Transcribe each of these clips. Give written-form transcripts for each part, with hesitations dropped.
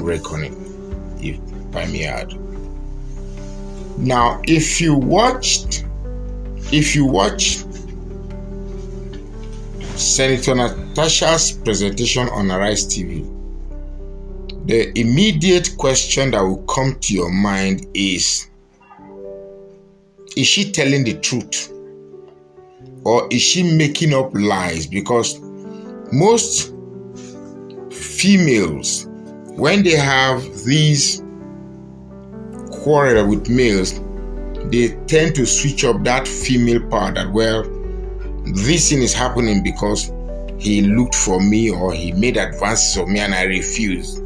reckoning, if I may add. Now, if you watch Senator Natasha's presentation on Arise TV, the immediate question that will come to your mind is she telling the truth? Or is she making up lies? Because most females, when they have these quarrel with males, they tend to switch up that female part that, well, this thing is happening because he looked for me or he made advances of me and I refused.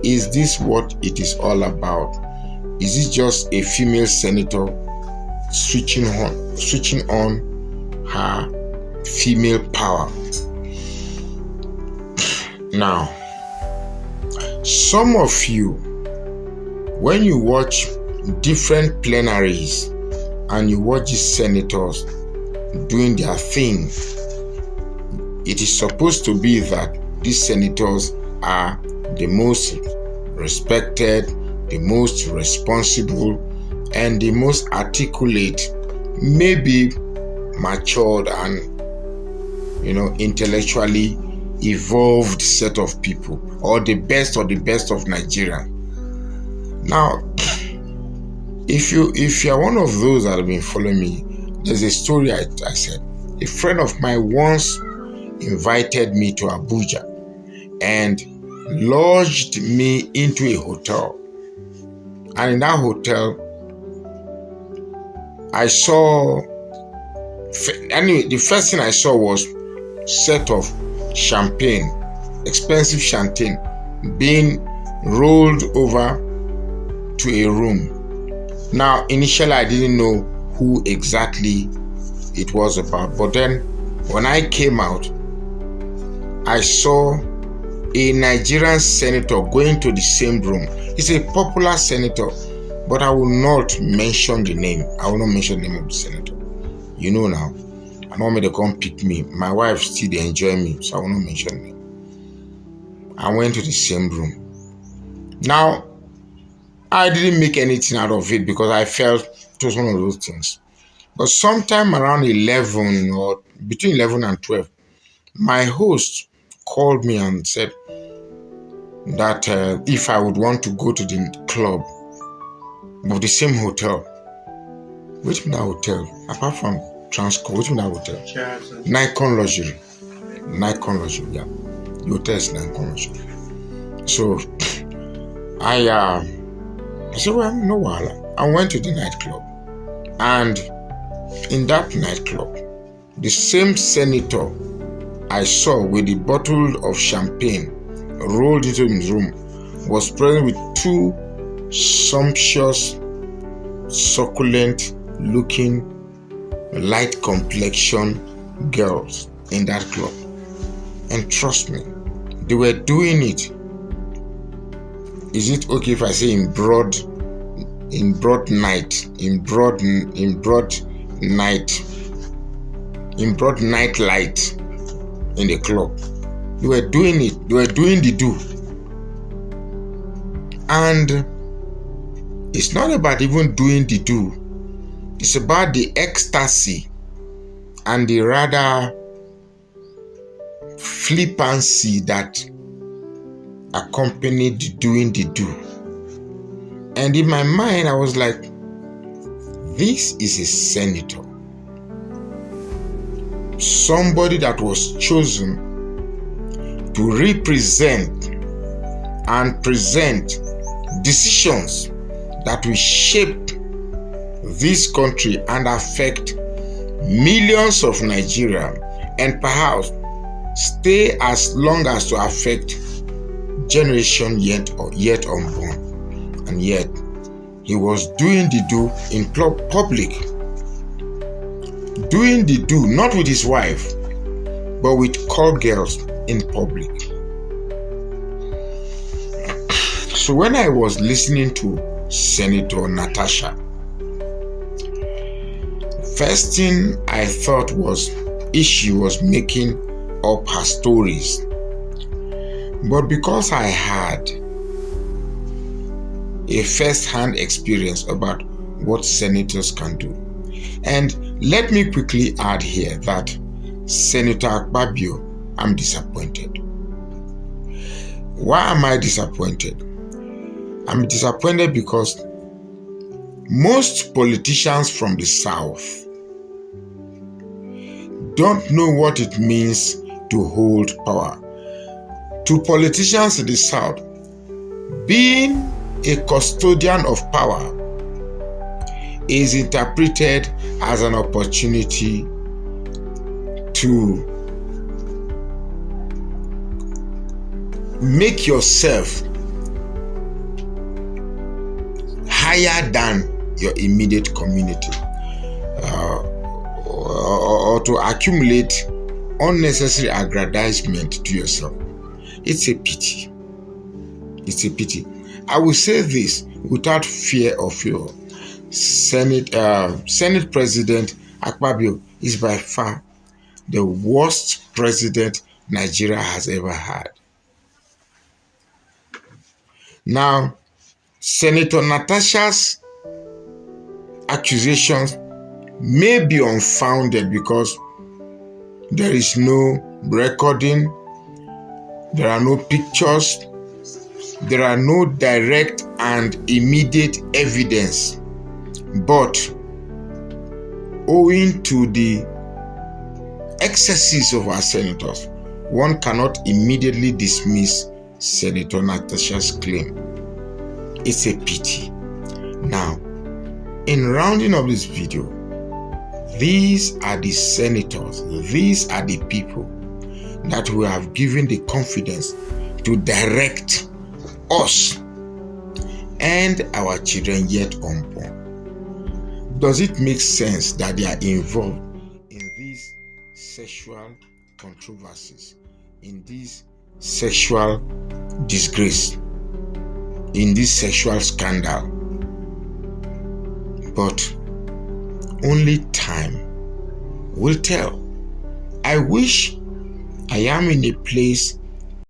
Is this what it is all about? Is it just a female senator switching on her female power? Now, some of you, when you watch different plenaries and you watch these senators doing their thing, it is supposed to be that these senators are the most respected, the most responsible, and the most articulate, maybe matured and intellectually evolved set of people, or the best of Nigeria. Now, if you're one of those that have been following me, there's a story I said. A friend of mine once invited me to Abuja and lodged me into a hotel. And in that hotel, I saw, anyway, the first thing I saw was a set of champagne, expensive champagne, being rolled over to a room. Now, initially, I didn't know who exactly it was about. But then, when I came out, I saw a Nigerian senator going to the same room. He's a popular senator, but I will not mention the name. I will not mention the name of the senator. You know now. I don't want me to come pick me. My wife still enjoy me, so I will not mention the name. I went to the same room. Now, I didn't make anything out of it because I felt it was one of those things. But sometime around 11 or between 11 and 12, my host called me and said that if I would want to go to the club of the same hotel. Which that hotel? Apart from Transcorp, which that hotel? Nikon Luxury, yeah. The hotel is Nikon Luxury. So I said, well, no wahala. I went to the nightclub, and in that nightclub, the same senator I saw with the bottle of champagne rolled into his room was present with two sumptuous, succulent looking, light complexion girls in that club. And trust me, they were doing it. Is it okay if I say in broad night light in the club? They were doing it. They were doing the do. And it's not about even doing the do. It's about the ecstasy and the rather flippancy that accompanied doing the do. And in my mind, I was like, this is a senator. Somebody that was chosen to represent and present decisions that will shape this country and affect millions of Nigerians, and perhaps stay as long as to affect generation yet unborn. And yet he was doing the do in public, doing the do not with his wife but with call girls in public. So when I was listening to Senator Natasha, first thing I thought was if she was making up her stories. But because I had a first-hand experience about what senators can do. And let me quickly add here that Senator Akpabio, I'm disappointed. Why am I disappointed? I'm disappointed because most politicians from the South don't know what it means to hold power. To politicians in the South, being a custodian of power is interpreted as an opportunity to make yourself higher than your immediate community, or to accumulate unnecessary aggrandizement to yourself. It's a pity. It's a pity. I will say this without fear of your Senate President Akpabio is by far the worst president Nigeria has ever had. Now, Senator Natasha's accusations may be unfounded because there is no recording, there are no pictures, there are no direct and immediate evidence. But owing to the excesses of our senators, one cannot immediately dismiss Senator Natasha's claim. It's a pity. Now, in rounding up this video, these are the senators, these are the people that we have given the confidence to direct us and our children yet unborn. Does it make sense that they are involved in these sexual controversies, in this sexual disgrace, in this sexual scandal? But only time will tell. I wish I am in a place